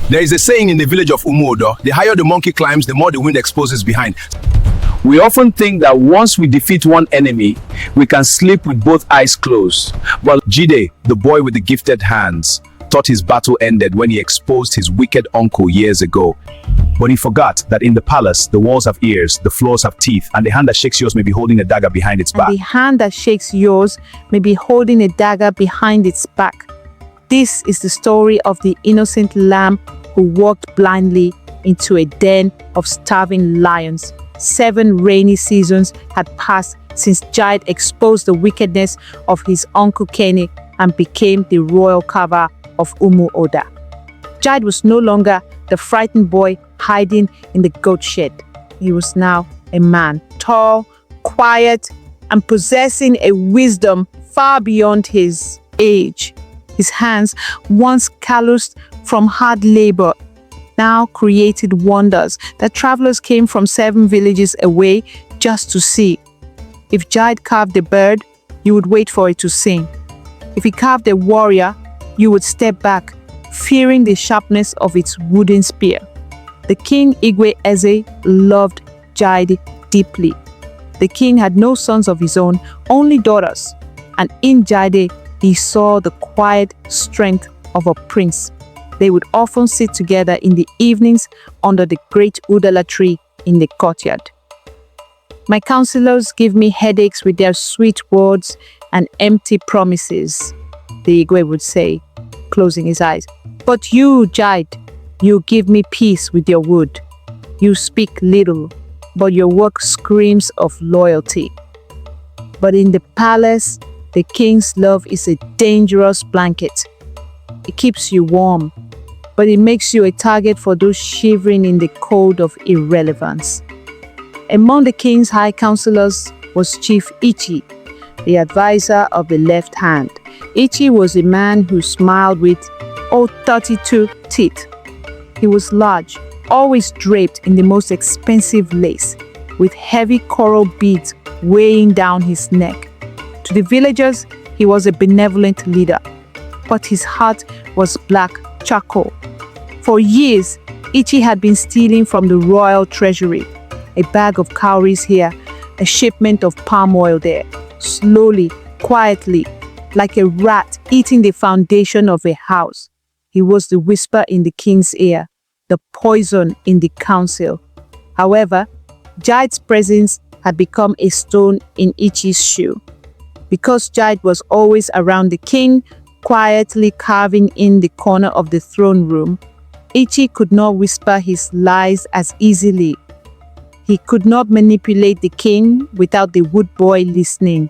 There is a saying in the village of Umuodo, the higher the monkey climbs, the more the wind exposes behind. We often think that once we defeat one enemy, we can sleep with both eyes closed. But Jide, the boy with the gifted hands, thought his battle ended when he exposed his wicked uncle years ago. But he forgot that in the palace, the walls have ears, the floors have teeth, and the hand that shakes yours may be holding a dagger behind its back. And the hand that shakes yours may be holding a dagger behind its back. This is the story of the innocent lamb who walked blindly into a den of starving lions. 7 rainy seasons had passed since Jide exposed the wickedness of his uncle Kenny and became the royal carver of Umuoda. Jide was no longer the frightened boy hiding in the goat shed. He was now a man, tall, quiet, and possessing a wisdom far beyond his age. His hands, once calloused from hard labor, now created wonders that travelers came from 7 villages away just to see. If Jide carved a bird, you would wait for it to sing. If he carved a warrior, you would step back, fearing the sharpness of its wooden spear. The king Igwe Eze loved Jide deeply. The king had no sons of his own, only daughters, and in Jide he saw the quiet strength of a prince. They would often sit together in the evenings under the great udala tree in the courtyard. My counselors give me headaches with their sweet words and empty promises, the Igwe would say, closing his eyes. But you, Jide, you give me peace with your wood. You speak little, but your work screams of loyalty. But in the palace, the king's love is a dangerous blanket. It keeps you warm, but it makes you a target for those shivering in the cold of irrelevance. Among the king's high counselors was Chief Ichie, the advisor of the left hand. Ichie was a man who smiled with 32 teeth. He was large, always draped in the most expensive lace, with heavy coral beads weighing down his neck. To the villagers, he was a benevolent leader, but his heart was black charcoal. For years, Ichie had been stealing from the royal treasury, a bag of cowries here, a shipment of palm oil there, slowly, quietly, like a rat eating the foundation of a house. He was the whisper in the king's ear, the poison in the council. However, Jide's presence had become a stone in Ichie's shoe. Because Jide was always around the king, quietly carving in the corner of the throne room, Ichie could not whisper his lies as easily. He could not manipulate the king without the wood boy listening.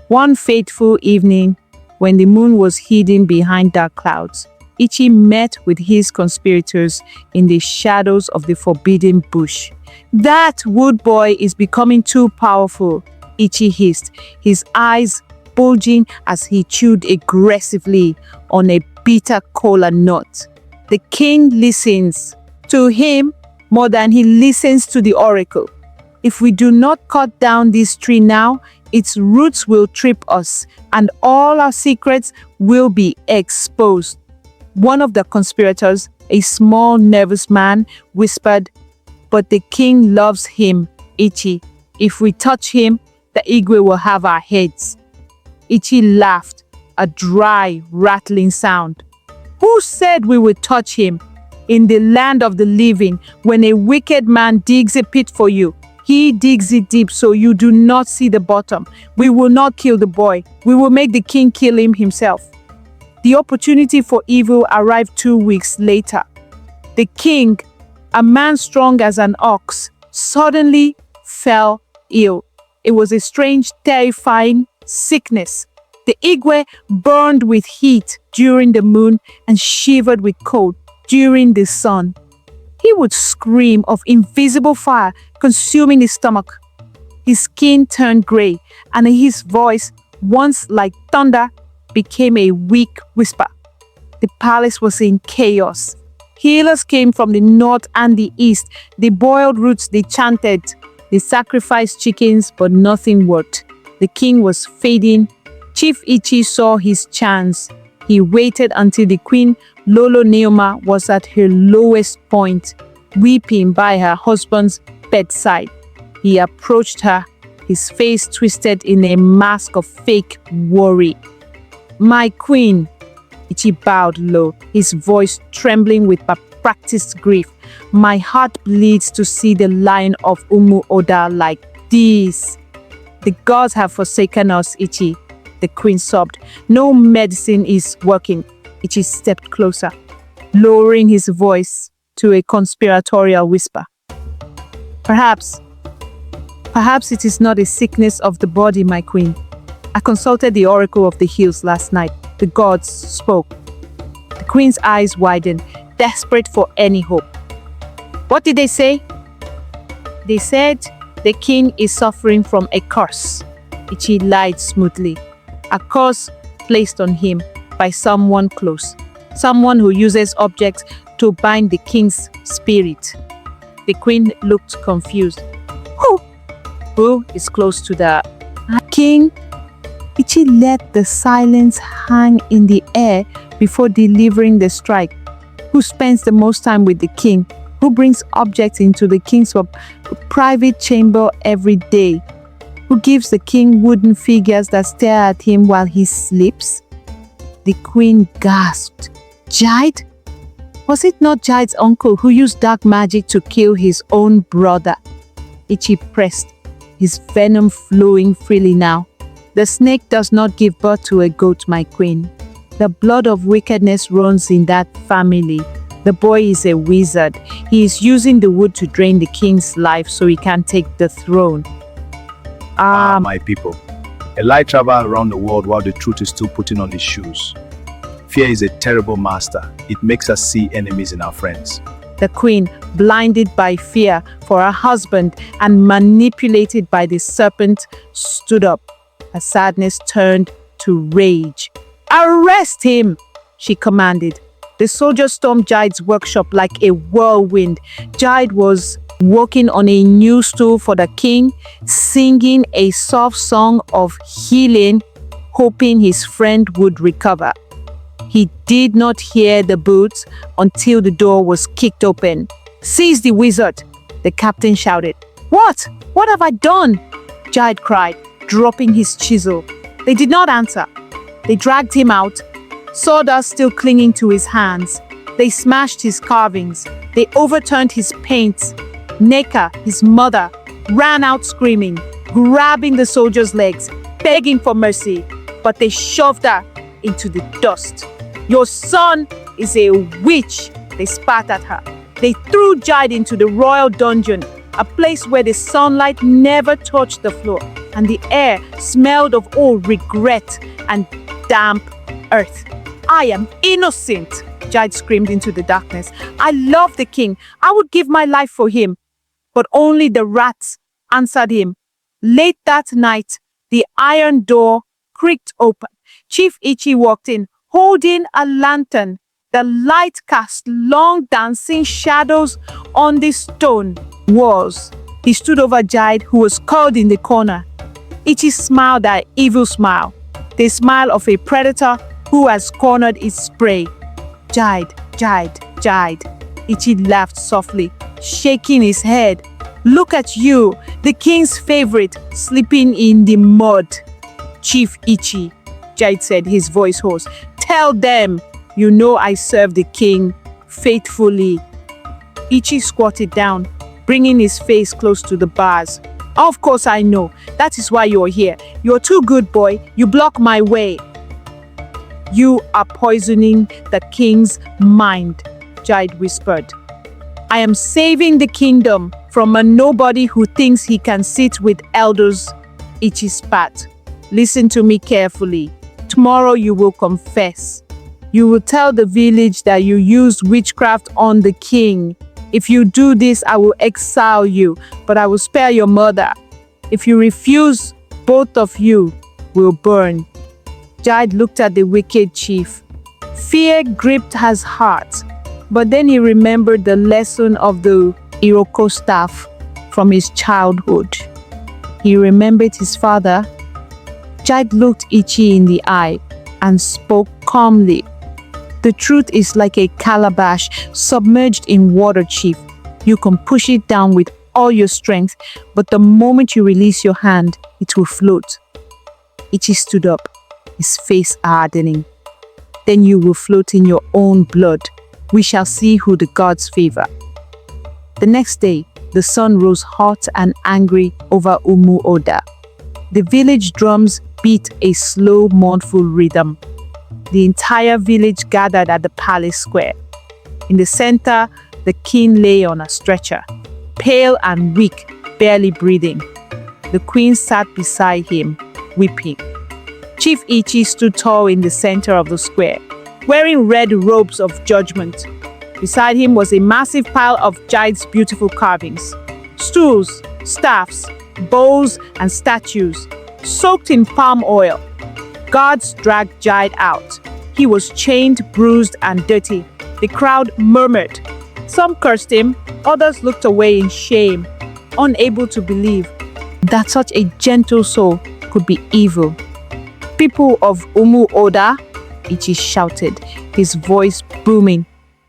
One fateful evening, when the moon was hidden behind dark clouds, Ichie met with his conspirators in the shadows of the forbidden bush. "That wood boy is becoming too powerful," Ichie hissed, his eyes bulging as he chewed aggressively on a bitter kola nut. "The king listens to him more than he listens to the oracle. If we do not cut down this tree now, its roots will trip us, and all our secrets will be exposed." One of the conspirators, a small, nervous man, whispered, "But the king loves him, Ichie. If we touch him, the Igwe will have our heads." Ichie laughed, a dry, rattling sound. "Who said we would touch him? In the land of the living, when a wicked man digs a pit for you, he digs it deep so you do not see the bottom. We will not kill the boy. We will make the king kill him himself." The opportunity for evil arrived 2 weeks later. The king, a man strong as an ox, suddenly fell ill. It was a strange, terrifying sickness. The Igwe burned with heat during the moon and shivered with cold during the sun. He would scream of invisible fire consuming his stomach. His skin turned gray, and his voice, once like thunder, became a weak whisper. The palace was in chaos. Healers came from the north and the east. They boiled roots, they chanted. They sacrificed chickens, but nothing worked. The king was fading. Chief Ichie saw his chance. He waited until the queen Lolo Neoma was at her lowest point, weeping by her husband's bedside. He approached her, his face twisted in a mask of fake worry. "My queen," Ichie bowed low, his voice trembling with practiced grief. "My heart bleeds to see the line of Umu Oda like this. The gods have forsaken us, Ichie," the queen sobbed. "No medicine is working." Ichie stepped closer, lowering his voice to a conspiratorial whisper. Perhaps it is not a sickness of the body, my queen. I consulted the oracle of the hills last night. The gods spoke." The queen's eyes widened, desperate for any hope. "What did they say?" "They said the king is suffering from a curse," Ichie lied smoothly. "A curse placed on him by someone close. Someone who uses objects to bind the king's spirit." The queen looked confused. Who is close to the king?" Ichie let the silence hang in the air before delivering the strike. "Who spends the most time with the king? Who brings objects into the king's private chamber every day? Who gives the king wooden figures that stare at him while he sleeps?" The queen gasped. "Jide? Was it not Jide's uncle who used dark magic to kill his own brother?" Ichie pressed, his venom flowing freely now. "The snake does not give birth to a goat, my queen. The blood of wickedness runs in that family. The boy is a wizard. He is using the wood to drain the king's life so he can take the throne." My people. A lie travels around the world while the truth is still putting on its shoes. Fear is a terrible master. It makes us see enemies in our friends. The queen, blinded by fear for her husband and manipulated by the serpent, stood up. Her sadness turned to rage. "Arrest him!" she commanded. The soldiers stormed Jide's workshop like a whirlwind. Jide was walking on a new stool for the king, singing a soft song of healing, hoping his friend would recover. He did not hear the boots until the door was kicked open. "Seize the wizard!" the captain shouted. What? What have I done?" Jide cried, dropping his chisel. They did not answer. They dragged him out, sawdust still clinging to his hands. They smashed his carvings. They overturned his paints. Neka, his mother, ran out screaming, grabbing the soldier's legs, begging for mercy, but they shoved her into the dust. "Your son is a witch," they spat at her. They threw Jide into the royal dungeon, a place where the sunlight never touched the floor, and the air smelled of old regret and damp earth. "I am innocent," Jide screamed into the darkness. "I love the king. I would give my life for him." But only the rats answered him. Late that night, the iron door creaked open. Chief Ichie walked in, holding a lantern. The light cast long dancing shadows on the stone walls. He stood over Jide, who was curled in the corner. Ichie smiled that evil smile, the smile of a predator who has cornered its prey. "Jide, Jide, Jide." Ichie laughed softly, shaking his head. "Look at you, the king's favorite, sleeping in the mud." "Chief Ichie," Jide said, his voice hoarse, "tell them you know I serve the king faithfully." Ichie squatted down, bringing his face close to the bars. "Of course I know. That is why you're here. You're too good, boy. You block my way." "You are poisoning the king's mind," Jide whispered. "I am saving the kingdom from a nobody who thinks he can sit with elders." Ichie spat. "Listen to me carefully. Tomorrow you will confess. You will tell the village that you used witchcraft on the king. If you do this, I will exile you, but I will spare your mother. If you refuse, both of you will burn." Jide looked at the wicked chief. Fear gripped his heart, but then he remembered the lesson of the Iroko staff from his childhood. He remembered his father. Jide looked Ichie in the eye and spoke calmly. The truth is like a calabash submerged in water, Chief. You can push it down with all your strength, but the moment you release your hand, it will float. Ichie stood up, his face hardening. Then you will float in your own blood. We shall see who the gods favor. The next day, the sun rose hot and angry over Umu Oda. The village drums beat a slow, mournful rhythm. The entire village gathered at the palace square. In the center, the king lay on a stretcher, pale and weak, barely breathing. The queen sat beside him, weeping. Chief Ichie stood tall in the center of the square, wearing red robes of judgment. Beside him was a massive pile of Jide's beautiful carvings. Stools, staffs, bowls, and statues, soaked in palm oil. Guards dragged Jide out. He was chained, bruised, and dirty. The crowd murmured. Some cursed him, others looked away in shame, unable to believe that such a gentle soul could be evil. People of Umu Oda, Ichie shouted, his voice booming.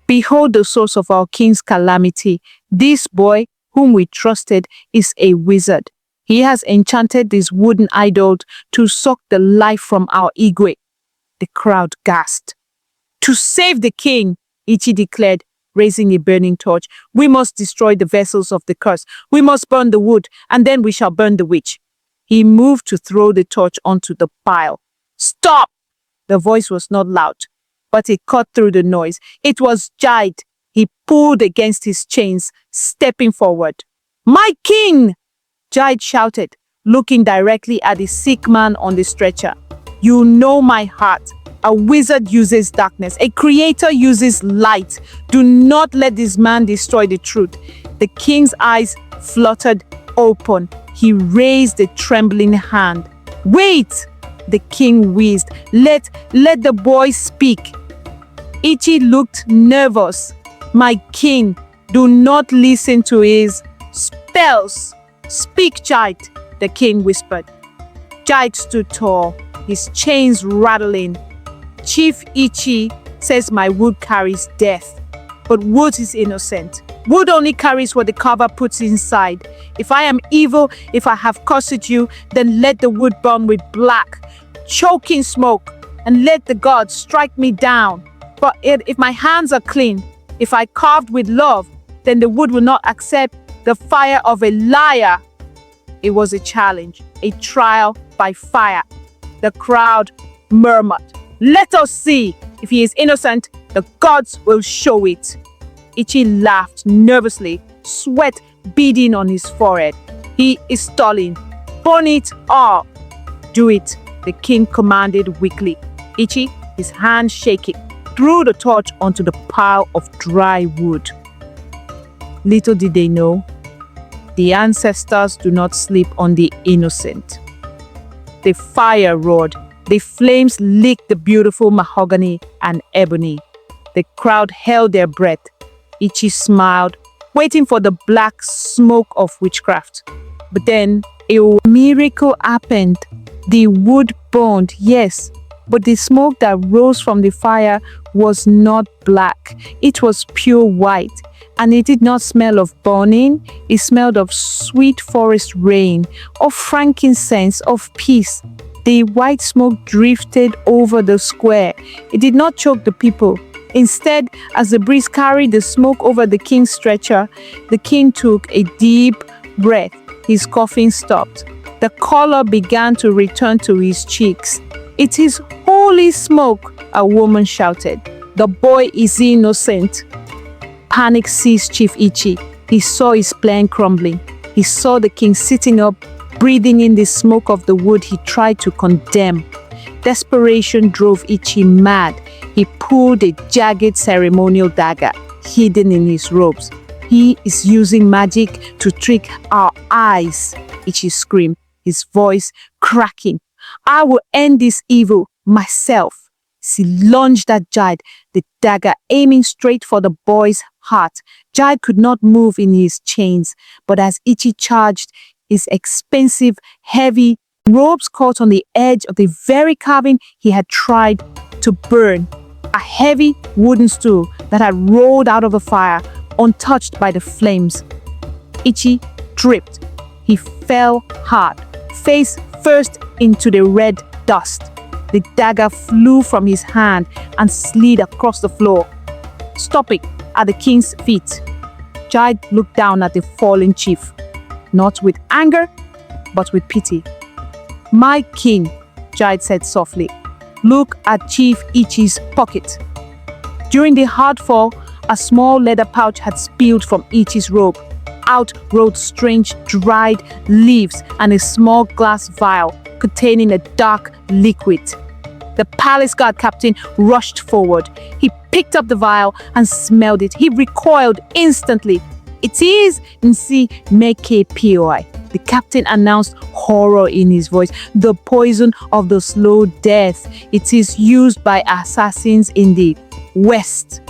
Behold the source of our king's calamity. This boy, whom we trusted, is a wizard. He has enchanted this wooden idol to suck the life from our Igwe. The crowd gasped. To save the king, Ichie declared, raising a burning torch. We must destroy the vessels of the curse. We must burn the wood, and then we shall burn the witch. He moved to throw the torch onto the pile. Stop! The voice was not loud, but it cut through the noise. It was Jide. He pulled against his chains, stepping forward. My king! Jide shouted, looking directly at the sick man on the stretcher. You know my heart. A wizard uses darkness. A creator uses light. Do not let this man destroy the truth. The king's eyes fluttered open. He raised a trembling hand. Wait! The king wheezed. Let the boy speak. Ichie looked nervous. My king, do not listen to his spells. Speak, Jide, the king whispered. Jide stood tall, his chains rattling. Chief Ichie says my wood carries death, but wood is innocent. Wood only carries what the carver puts inside. If I am evil, if I have cursed you, then let the wood burn with black, choking smoke, and let the gods strike me down. But if my hands are clean, if I carved with love, then the wood will not accept the fire of a liar. It was a challenge, a trial by fire. The crowd murmured. Let us see. If he is innocent, the gods will show it. Ichie laughed nervously, sweat beading on his forehead. He is stalling. Burn it all. Do it, the king commanded weakly. Ichie, his hand shaking, threw the torch onto the pile of dry wood. Little did they know, the ancestors do not sleep on the innocent. The fire roared. The flames licked the beautiful mahogany and ebony. The crowd held their breath. Ichie smiled, waiting for the black smoke of witchcraft. But then a miracle happened. The wood burned, yes, but the smoke that rose from the fire was not black. It was pure white, and it did not smell of burning. It smelled of sweet forest rain, of frankincense, of peace. The white smoke drifted over the square. It did not choke the people. Instead, as the breeze carried the smoke over the king's stretcher, the king took a deep breath. His coughing stopped. The color began to return to his cheeks. It is holy smoke, a woman shouted. The boy is innocent. Panic seized Chief Ichie. He saw his plan crumbling. He saw the king sitting up, breathing in the smoke of the wood he tried to condemn. Desperation drove Ichie mad. He pulled a jagged ceremonial dagger hidden in his robes. He is using magic to trick our eyes, Ichie screamed, his voice cracking. I will end this evil myself. He lunged at Jide, the dagger aiming straight for the boy's heart. Jide could not move in his chains, but as Ichie charged, his expensive, heavy robes caught on the edge of the very carving he had tried to burn. a heavy wooden stool that had rolled out of the fire, untouched by the flames. Ichie tripped. He fell hard, face first into the red dust. The dagger flew from his hand and slid across the floor, stopping at the king's feet. Jide looked down at the fallen chief, not with anger, but with pity. "My king," Jide said softly, "look at Chief Ichie's pocket." During the hard fall, a small leather pouch had spilled from Ichie's robe. Out rolled strange dried leaves and a small glass vial containing a dark liquid. The palace guard captain rushed forward. He picked up the vial and smelled it. He recoiled instantly. "It is Nsi Meke Poi," the captain announced, horror in his voice. "The poison of the slow death. It is used by assassins in the West."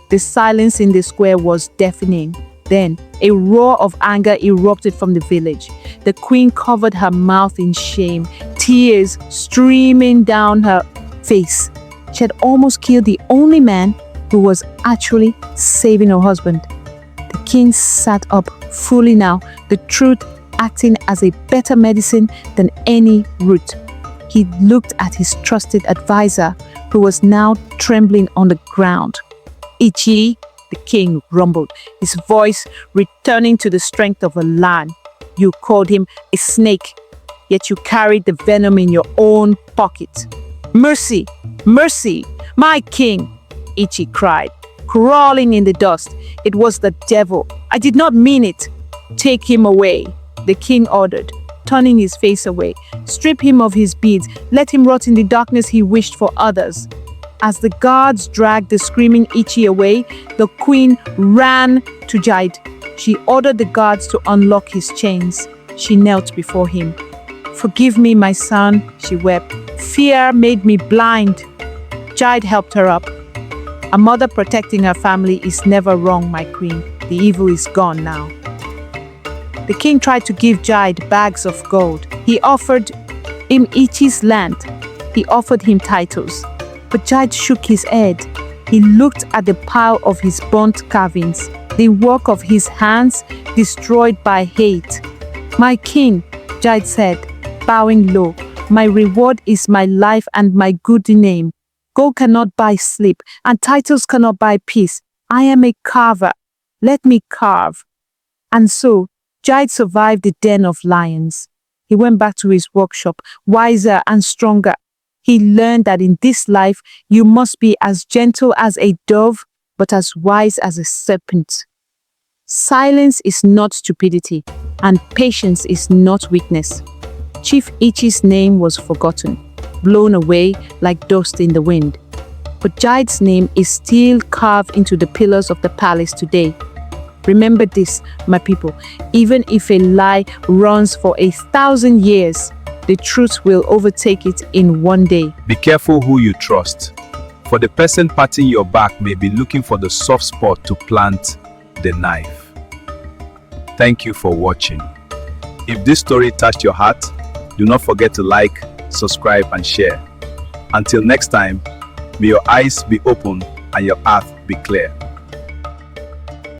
The silence in the square was deafening. Then a roar of anger erupted from the village. The queen covered her mouth in shame, tears streaming down her face. She had almost killed the only man who was actually saving her husband. The king sat up fully now, the truth acting as a better medicine than any root. He looked at his trusted advisor, who was now trembling on the ground. "Ichie," the king rumbled, his voice returning to the strength of a lion. "You called him a snake, yet you carried the venom in your own pocket." "Mercy! Mercy! My king!" Ichie cried, crawling in the dust. "It was the devil. I did not mean it." "Take him away," the king ordered, turning his face away. "Strip him of his beads. Let him rot in the darkness he wished for others." As the guards dragged the screaming Ichie away, the queen ran to Jide. She ordered the guards to unlock his chains. She knelt before him. "Forgive me, my son," she wept. "Fear made me blind." Jide helped her up. "A mother protecting her family is never wrong, my queen. The evil is gone now." The king tried to give Jide bags of gold. He offered him Ichie's land. He offered him titles. But Jide shook his head. He looked at the pile of his burnt carvings, the work of his hands destroyed by hate. "My king," Jide said, bowing low, "my reward is my life and my good name. Gold cannot buy sleep, and titles cannot buy peace. I am a carver. Let me carve." And so, Jide survived the den of lions. He went back to his workshop, wiser and stronger. He learned that in this life, you must be as gentle as a dove, but as wise as a serpent. Silence is not stupidity, and patience is not weakness. Chief Ichie's name was forgotten, blown away like dust in the wind. But Jide's name is still carved into the pillars of the palace today. Remember this, my people, even if a lie runs for 1,000 years, the truth will overtake it in one day. Be careful who you trust, for the person patting your back may be looking for the soft spot to plant the knife. Thank you for watching. If this story touched your heart, do not forget to like, subscribe, and share. Until next time, may your eyes be open and your path be clear.